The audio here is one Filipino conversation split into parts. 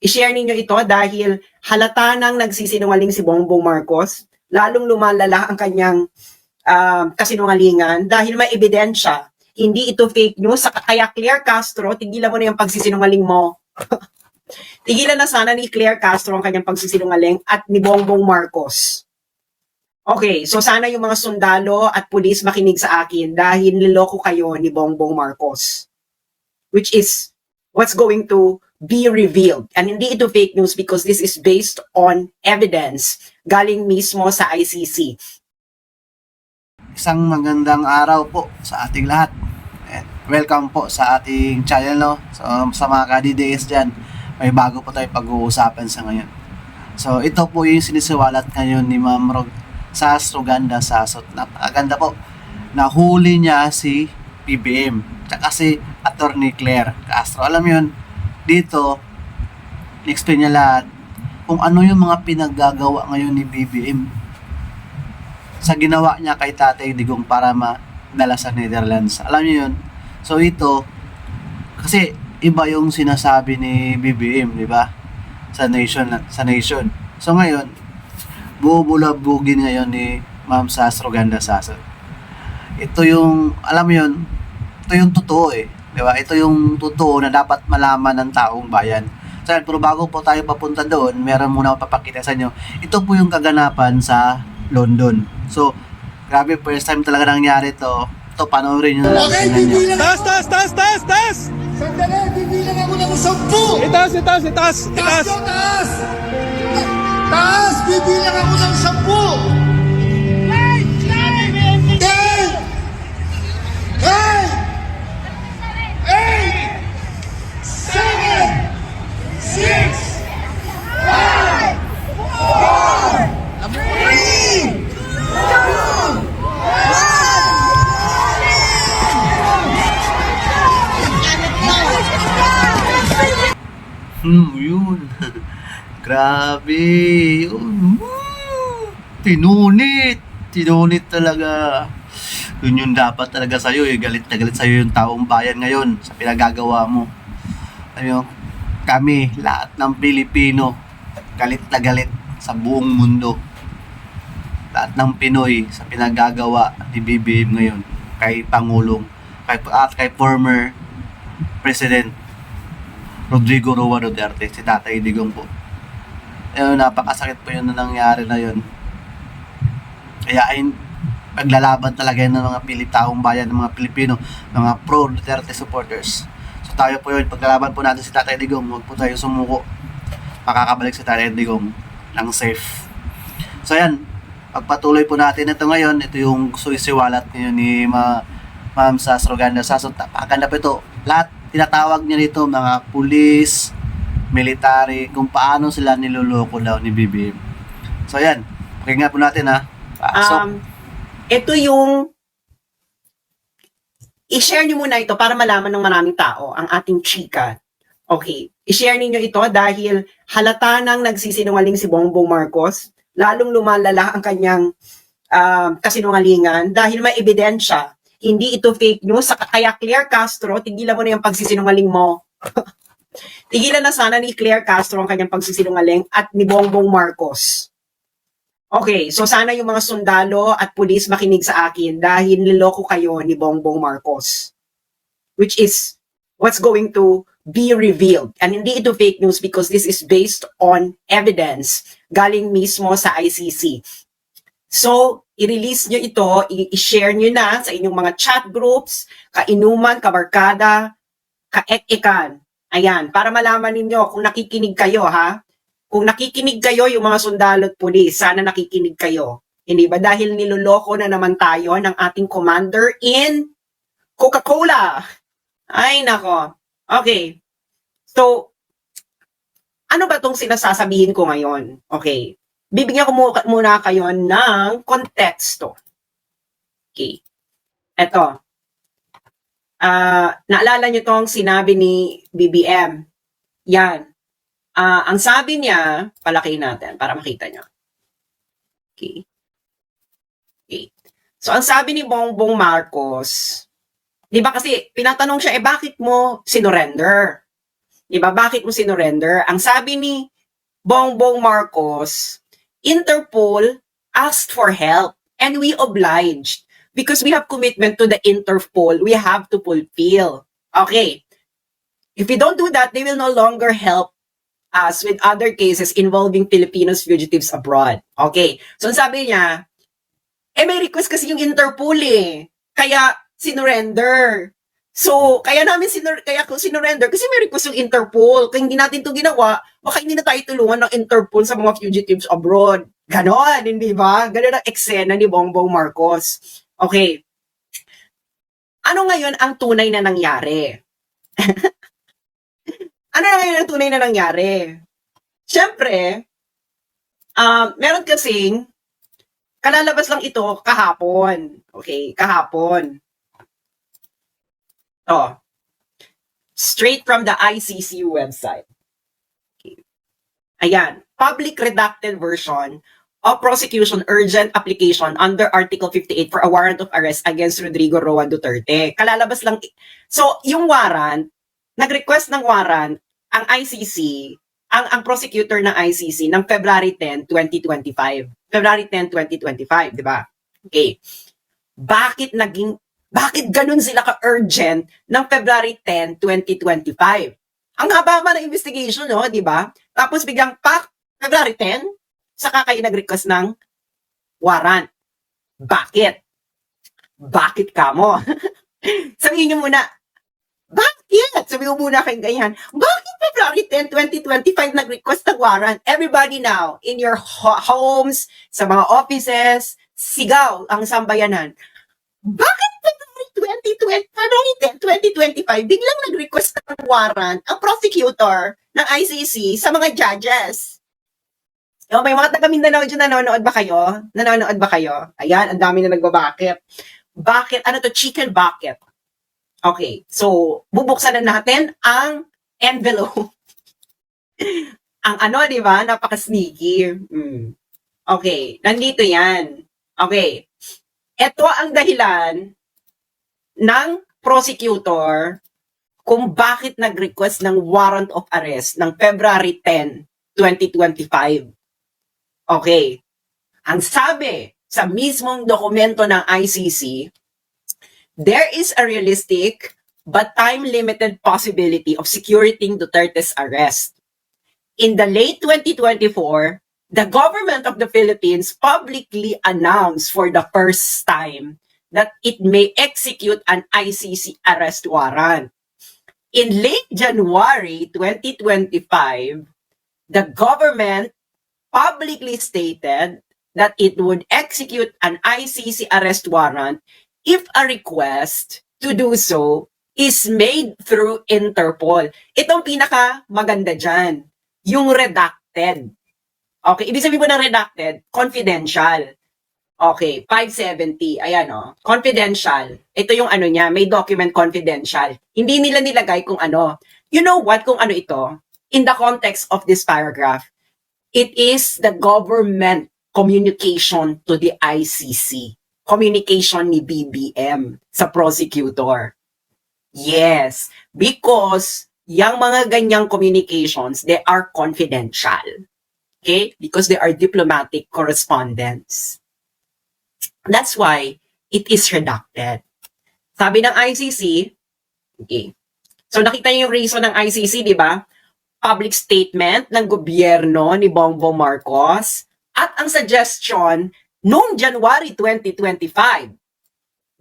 I-share ninyo ito dahil halata nang nagsisinungaling si Bongbong Marcos, lalong lumalala ang kanyang kasinungalingan dahil may ebidensya. Hindi ito fake news. Kaya Claire Castro, tigilan mo na yung pagsisinungaling mo. Tigilan na sana ni Claire Castro ang kanyang pagsisinungaling at ni Bongbong Marcos. Okay, so sana yung mga sundalo at pulis makinig sa akin dahil niloko kayo ni Bongbong Marcos. Which is what's going to be revealed. And hindi ito fake news because this is based on evidence galing mismo sa ICC. Isang magandang araw po sa ating lahat. Welcome po sa ating channel, no? So, sa mga ka-DDS dyan, may bago po tayo pag-uusapan sa ngayon. So, ito po yung sinisiwalat ngayon ni Ma'am Sas Roganda Sasot. Napakaganda po. Nahuli niya si PBM. Tsaka si Attorney Claire Castro. Alam yun, dito, explain niya lahat kung ano yung mga pinaggagawa ngayon ni PBM sa ginawa niya kay Tatay Digong para madala sa Netherlands. Alam niyo yun? So ito, kasi iba yung sinasabi ni BBM, di ba? Sa nation. So ngayon, bubulabugin ngayon ni Ma'am Sas Roganda Sasot. Ito yung, alam mo yun, ito yung totoo eh. Di ba? Ito yung totoo na dapat malaman ng taong bayan. So, pero bago po tayo papunta doon, meron muna ako papakita sa inyo. Ito po yung kaganapan sa London. So, grabe, first time talaga nangyari to. Ito, panoorin nyo na lang. Okay, bibilang Taas! Sandali, bibilang ako ng 10. Itaas! Taas yung taas! Taas! Bibilang ako ng 10. 10! 8, 7, 6, 5, 4, 3, 2, 1. Yun. Grabe. Yun. Tinunit talaga. Yun yung dapat talaga sa'yo eh. Galit na galit sa'yo yung taong bayan ngayon sa pinagagawa mo. Ano, kami, lahat ng Pilipino, galit na galit sa buong mundo. Lahat ng Pinoy sa pinagagawa ni BBM ngayon kay Pangulong, kay former President Rodrigo Roa Duterte, si Tatay Digong po. Ayun, napakasakit po yun na nangyari na yun. Kaya ay paglalaban talaga yun ng mga taong bayan, ng mga Pilipino, mga pro-Duterte supporters. So tayo po yun, paglalaban po natin si Tatay Digong, huwag po tayo sumuko. Makakabalik si Tatay Digong ng safe. So yan, pagpatuloy po natin ito ngayon, ito yung suisiwalat ngayon ni Ma'am Sas Roganda Sasot. Napakaganda po ito. Lahat tinatawag niya dito mga pulis, military, kung paano sila niloloko daw ni BBM. So yan, pakinggan po natin ha. Ito yung i-share nyo muna ito para malaman ng maraming tao ang ating chika. Okay, i-share niyo ito dahil halata nang nagsisinungaling si Bongbong Marcos, lalong lumalala ang kanyang kasinungalingan dahil may ebidensya. Hindi ito fake news. Kaya Claire Castro, tigilan mo na yung pagsisinungaling mo. Tigilan na sana ni Claire Castro ang kanyang pagsisinungaling at ni Bongbong Marcos. Okay, so sana yung mga sundalo at pulis makinig sa akin dahil niloko kayo ni Bongbong Marcos. Which is what's going to be revealed. And hindi ito fake news because this is based on evidence galing mismo sa ICC. So, i-release nyo ito, i-share nyo na sa inyong mga chat groups, kainuman, kabarkada, kaek-ekan. Ayan, para malaman ninyo kung nakikinig kayo, ha? Kung nakikinig kayo, yung mga sundalo at pulis, sana nakikinig kayo. Hindi ba? Dahil niloloko na naman tayo ng ating commander in Coca-Cola. Ay, nako. Okay. So, ano ba itong sinasasabihin ko ngayon? Okay. Bibigyan ko muna kayo ng konteksto. Okay. Eto. Naalala nyo tong sinabi ni BBM. Yan. Ang sabi niya, palakihin natin para makita nyo. Okay. Okay. So, ang sabi ni Bongbong Marcos, di ba kasi pinatanong siya, bakit mo sinurrender? Diba? Bakit mo sinurrender? Ang sabi ni Bongbong Marcos, Interpol asked for help and we obliged because we have commitment to the Interpol. We have to fulfill. Okay. If we don't do that, they will no longer help us with other cases involving Filipinos fugitives abroad. Okay. So, sabi niya, may request kasi yung Interpol eh. Kaya, sinurrender. So, kaya ko sinurrender kasi may request yung Interpol. Kaya hindi natin to ginawa, baka hindi na tayo tulungan ng Interpol sa mga fugitives abroad. Ganon, hindi ba? Ganon ang eksena ni Bongbong Marcos. Okay. Ano ngayon ang tunay na nangyari? Ano na ngayon ang tunay na nangyari? Siyempre, meron kasing, kalalabas lang ito kahapon. Okay, kahapon. Straight from the ICC website. Okay. Ayan, public redacted version of prosecution urgent application under Article 58 for a warrant of arrest against Rodrigo Roa Duterte. Kalalabas lang. So, yung warrant, nag-request ng warrant ang ICC, ang prosecutor ng ICC ng February 10, 2025. February 10, 2025, di ba? Okay. Bakit ganun sila ka-urgent ng February 10, 2025? Ang haba ng investigation, no, di ba? Tapos biglang February 10, saka kayo nag-request ng warrant. Bakit? Bakit ka mo? Sabihin nyo muna, bakit? Sabi mo muna kayong ganyan. Bakit February 10, 2025 nag-request ng warrant? Everybody now, in your homes, sa mga offices, sigaw ang sambayanan. Bakit February 10, 2025, biglang nag-request ng warrant ang prosecutor ng ICC sa mga judges? May mga taga Mindanao dyan, nanonood ba kayo? Nanonood ba kayo? Ayan, ang dami na nagbabakit. Bakit? Ano to? Chicken bucket. Okay, so bubuksan na natin ang envelope. Ang di ba? Napaka-sneaky. Okay, nandito yan. Okay, ito ang dahilan ng prosecutor kung bakit nag-request ng warrant of arrest ng February 10, 2025. Okay, ang sabi sa mismong dokumento ng ICC, there is a realistic but time-limited possibility of securing Duterte's arrest. In the late 2024, the government of the Philippines publicly announced for the first time that it may execute an ICC arrest warrant. In late January 2025, the government publicly stated that it would execute an ICC arrest warrant if a request to do so is made through Interpol. Itong pinaka maganda dyan, yung redacted. Okay, ibig sabihin po ng redacted, confidential. Okay, 570, ayan confidential. Ito yung niya, may document confidential. Hindi nila nilagay kung ano. You know what, kung ano ito? In the context of this paragraph, it is the government communication to the ICC. Communication ni BBM sa prosecutor. Yes, because yung mga ganyang communications, they are confidential. Okay? Because they are diplomatic correspondence. That's why it is redacted. Sabi ng ICC, okay. So nakita niyo yung reason ng ICC, di ba? Public statement ng gobyerno ni Bongbong Marcos at ang suggestion noong January 2025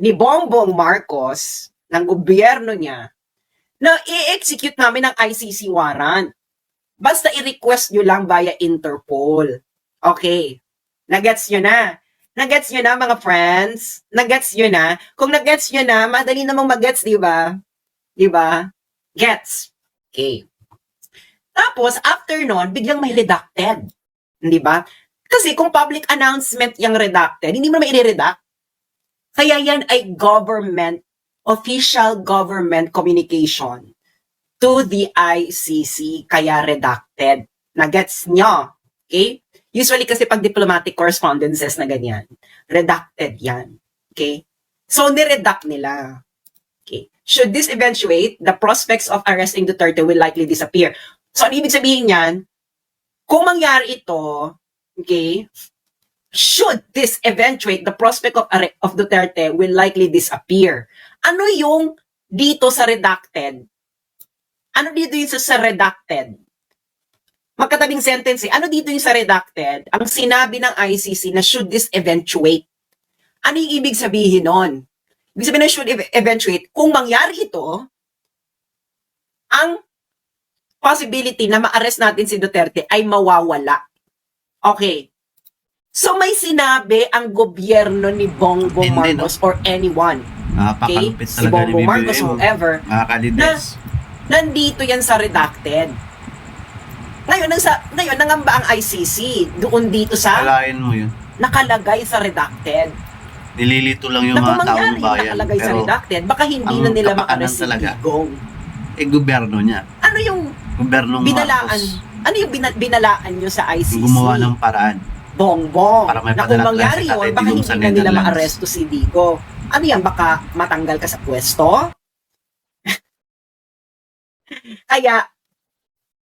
ni Bongbong Marcos ng gobyerno niya na i-execute namin ang ICC warrant. Basta i-request nyo lang via Interpol. Okay. Nagets nyo na. Nagets nyo na mga friends. Nagets nyo na. Kung nagets nyo na, madali namang magets, di ba? Di ba? Gets. Okay. Tapos, after nun, biglang may redacted. Di ba? Kasi kung public announcement yung redacted, hindi mo naman i-redact. Kaya yan ay official government communication to the ICC, kaya redacted. Nagets nyo? Okay? Usually kasi pag diplomatic correspondences na ganyan, redacted yan. Okay? So, niredact nila. Okay? should this eventuate, the prospects of arresting Duterte will likely disappear. So, ano ibig sabihin yan? Kung mangyari ito, okay, should this eventuate, the prospect of Duterte will likely disappear. Ano yung dito sa redacted? Ano dito yung sa redacted? Magkatabing sentence eh. Ano dito yung sa redacted? Ang sinabi ng ICC na should this eventuate. Ano yung ibig sabihin nun? Ibig sabihin na should eventuate, kung mangyari ito, ang possibility na ma-arrest natin si Duterte ay mawawala. Okay. So may sinabi ang gobyerno ni Bongbong Hindi, Marcos or anyone, okay? Napakalupit Si talaga ni Bongbong Marcos, BBM. whoever, Mga kadides. nandito yan sa redacted. Ngayon, nangamba ang ICC doon dito sa Kalain mo yun. nakalagay sa redacted. Nililito lang yung Na kung mga taong mangyari yung bayan. nakalagay sa Pero redacted, baka hindi ang na nila kapakanan ma-arrest si talaga. Digong. gobyerno niya. Ano yung Gobyernong binalaan? Marcos. Ano yung binalaan nyo sa ICC? Yung gumawa ng paraan. Bongbong. Para may Na kung padala mangyari sa yun, Tate baka Digong hindi sa na nila Netherlands. ma-arresto si Digo. Ano yan? Baka matanggal ka sa pwesto? Kaya,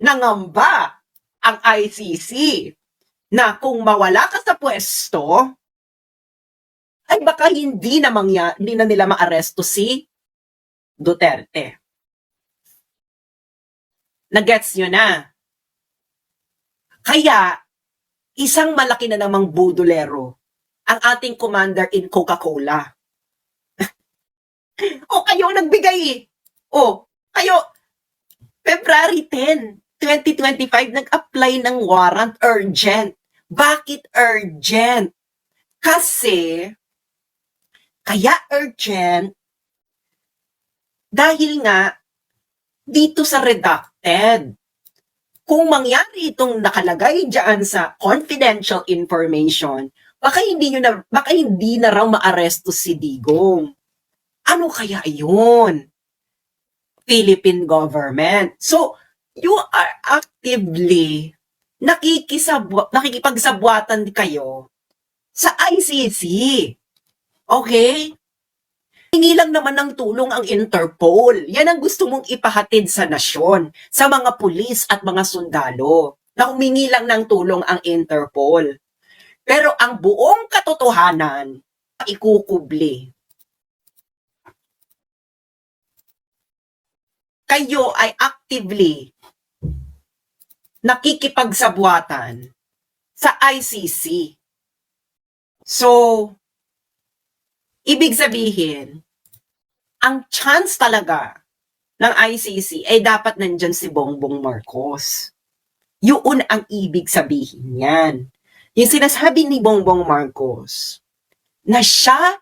nangamba ang ICC na kung mawala ka sa pwesto, ay baka hindi na nila ma-arresto si Duterte. Nagets nyo na. Kaya, isang malaki na namang budulero ang ating commander in Coca-Cola. O kayo nagbigay eh. O, kayo, February 10, 2025, nag-apply ng warrant urgent. Bakit urgent? Kasi, kaya urgent, dahil nga, dito sa redacted, kung mangyari itong nakalagay dyan sa confidential information, baka hindi na raw maaresto si Digong. Ano kaya yun? Philippine government. So, you are actively nakikipagsabwatan kayo sa ICC. Okay? Hingi lang naman ng tulong ang Interpol. Yan ang gusto mong ipahatid sa nasyon, sa mga pulis at mga sundalo. Na humingi lang ng tulong ang Interpol. Pero ang buong katotohanan, ikukubli. Kayo ay actively nakikipagsabwatan sa ICC. So, ibig sabihin, ang chance talaga ng ICC ay dapat nandyan si Bongbong Marcos. Yun ang ibig sabihin yan. Yung sinasabi ni Bongbong Marcos na siya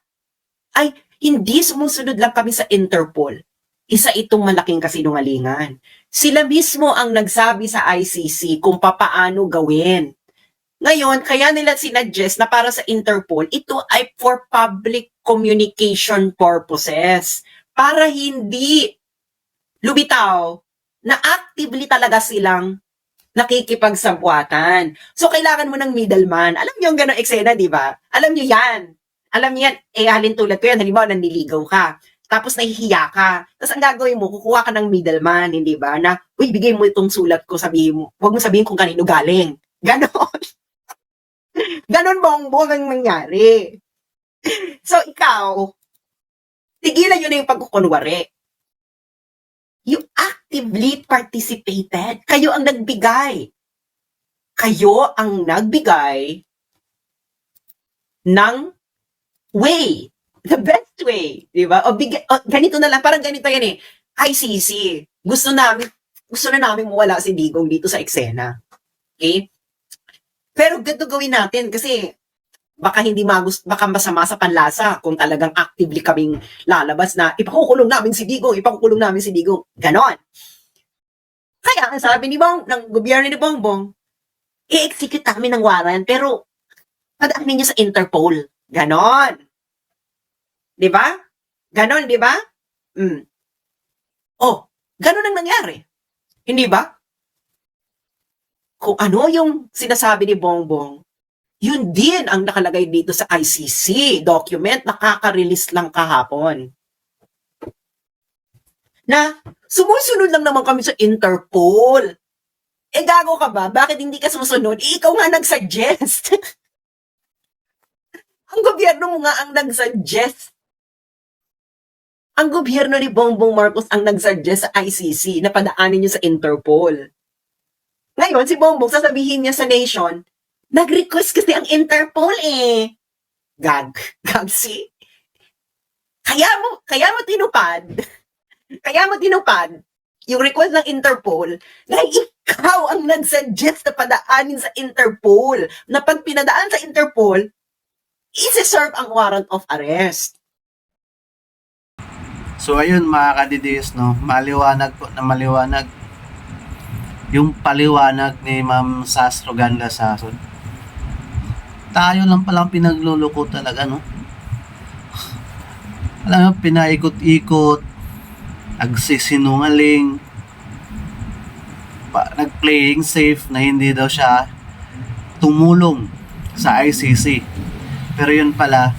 ay hindi sumusunod lang kami sa Interpol. Isa itong malaking kasinungalingan. Sila mismo ang nagsabi sa ICC kung papaano gawin. Ngayon, kaya nila sinuggest na para sa Interpol, ito ay for public communication purposes. Para hindi lumitaw na actively talaga silang nakikipagsabwatan. So, kailangan mo ng middleman. Alam niyo yung gano'ng eksena, di ba? Alam niyo yan. Alam niyo yan. Halin tulad ko yan. Halimbawa, nanliligaw ka. Tapos nahihiya ka. Tapos ang gagawin mo, kukuha ka ng middleman, hindi ba? Na, uy, bigay mo itong sulat ko, sabihin mo. Huwag mo sabihin kung kanino galing. Ganon. Ganon Bongbong ang nangyari. So, ikaw, tigilan nyo na yung pagkukunwari. You actively participated. Kayo ang nagbigay. Kayo ang nagbigay ng way. The best way. Diba? Ganito na lang. Parang ganito yan eh. ICC. Gusto na namin mawala si Digong dito sa eksena. Okay? Pero ganito gawin natin kasi baka baka masama sa panlasa kung talagang actively kaming lalabas na ipakukulong namin si Digong. Ganon. Kaya ang sabi ng gobyerno ni Bongbong, i-execute namin ng warrant pero padaanin niyo sa Interpol. Ganon. Diba? Ganon, diba? Oh, ganon ang nangyari. Hindi ba? Kung ano yung sinasabi ni Bongbong, yun din ang nakalagay dito sa ICC document na kaka-release lang kahapon. na sumusunod lang naman kami sa Interpol. Eh, gago ka ba? Bakit hindi ka susunod? Eh, ikaw nga nag-suggest. Ang gobyerno mo nga ang nag-suggest. Ang gobyerno ni Bongbong Marcos ang nag-suggest sa ICC na padaanin niyo sa Interpol. Ngayon, si Bongbong, sasabihin niya sa nation, nag-request kasi ang Interpol eh. Gag. See? Kaya mo tinupad. Kaya mo tinupad yung request ng Interpol na ikaw ang nag-suggest na padaanin sa Interpol. Na pag pinadaan sa Interpol, isi-serve ang warrant of arrest. So ayun mga kadidis, no, maliwanag po na maliwanag yung paliwanag ni Ma'am Sastro Ganda Sason. Tayo lang palang pinagluloko talaga, no? Alam mo, pinaikot-ikot, nagsisinungaling, nag-playing safe na hindi daw siya tumulong sa ICC. Pero yun pala,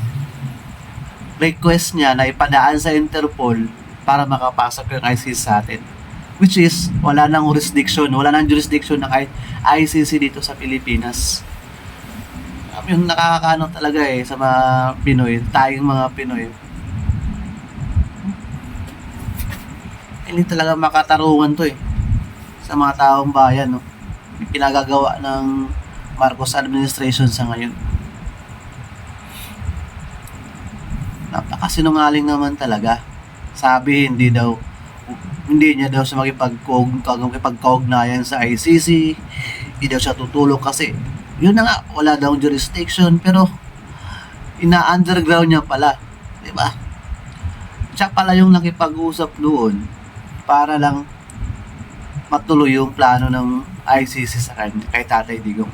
request niya na ipadaan sa Interpol para makapasok yung ICC sa atin. Which is, wala nang jurisdiction ng ICC dito sa Pilipinas. Yung nakakano talaga sa mga Pinoy, tayong mga Pinoy. Hindi talaga makatarungan to sa mga taong bayan, no? Yung pinagagawa ng Marcos administration sa ngayon. Napakasinungaling naman talaga. Sabi, hindi niya daw siya makipagkaugnayan sa ICC, hindi daw siya tutulong kasi yun na nga, wala daw jurisdiction, pero ina-underground niya pala, di ba? Siya pala yung nakipag-usap doon para lang matuloy yung plano ng ICC sa kanya, kay Tatay Digong.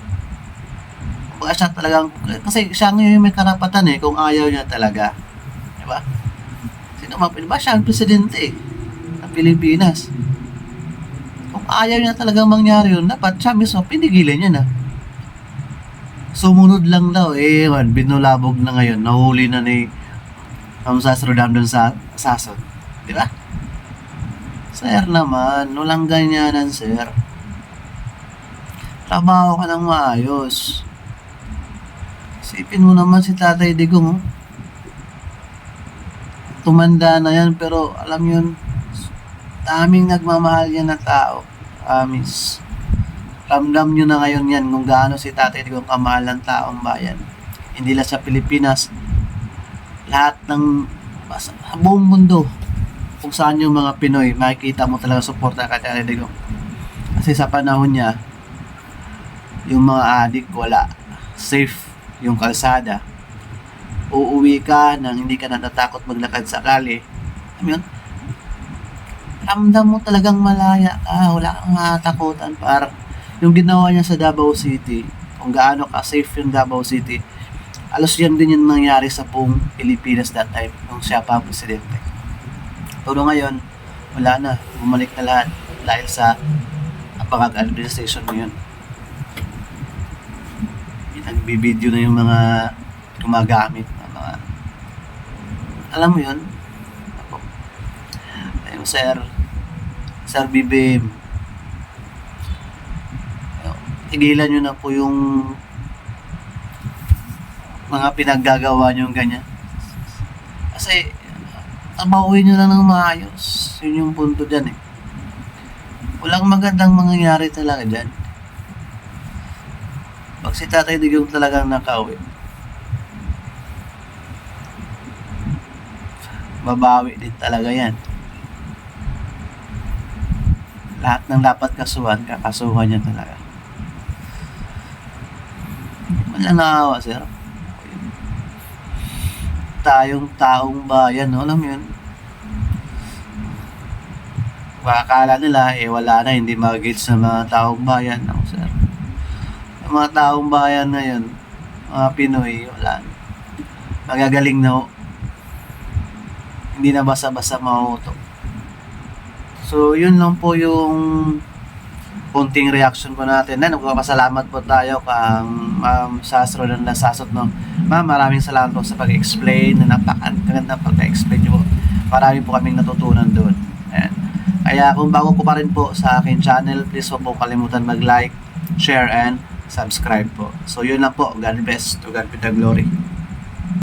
Baka siya talagang, kasi siya ngayon may karapatan kung ayaw niya talaga, di ba? Sino ba siya ang presidente ng Pilipinas? Kung ayaw niya talagang mangyari yun, dapat siya mismo pinigilan niya na. Sumunod lang daw, binulabog na ngayon, nahuli na ni Sastro Damdon sa Sason, di ba? Sir naman, walang ganyanan, sir. Trabaho ka ng maayos. Isipin mo naman si Tatay Digong, tumanda na yan, pero alam yun, daming nagmamahal yan na tao. Amis. Ramdam nyo na ngayon yan kung gaano si Tatay Digong kamahal ng taong bayan. Hindi lang sa Pilipinas, lahat ng buong mundo, kung saan yung mga Pinoy, makikita mo talaga suporta kay Tatay Digong. Kasi sa panahon niya, yung mga adik wala, safe yung kalsada. Uuwi ka nang hindi ka natatakot maglakad sa kali. Alam yun? Ramdam mo talagang malaya ka, wala kang matakutan. Parang yung ginawa niya sa Davao City, kung gaano ka safe yung Davao City, alos yan din yung nangyari sa buong Pilipinas that time, nung siya pa presidente. Pero ngayon, wala na, bumalik na lahat dahil sa pangag administration ngayon. Nagbibideo na yung mga gumagamit ng mga, alam mo yun, ayun, Sir BBM, tigilan nyo na po yung mga pinaggagawa nyo ganyan. Kasi tabawin nyo na ng maayos. Yun yung punto dyan Walang magandang mangyayari talaga dyan. Pag si Tatay Digong talagang nakauwi, babawi din talaga yan. Lahat ng dapat kasuhan, kakasuhan niya talaga. Wala nakawa, sir. Tayong taong bayan, no? Alam mo yun? Akala nila, wala na, hindi mag-gauge sa mga taong bayan. No, sir. Yung mga taong bayan na yun, mga Pinoy, wala. Magagaling na, hindi na basta-basta mahuto. So, yun lang po yung kunting reaction po natin. Nagpapasalamat po tayo kang Ma'am Sastro ng Nasasot, no? Ma'am, maraming salamat po sa pag-explain na napakagandang pag-explain nyo po. Marami po kaming natutunan doon. Ayan. Kaya kung bago ko pa rin po sa akin channel, please huwag po kalimutan mag-like, share, and subscribe po. So yun lang po. God bless. To God be the glory.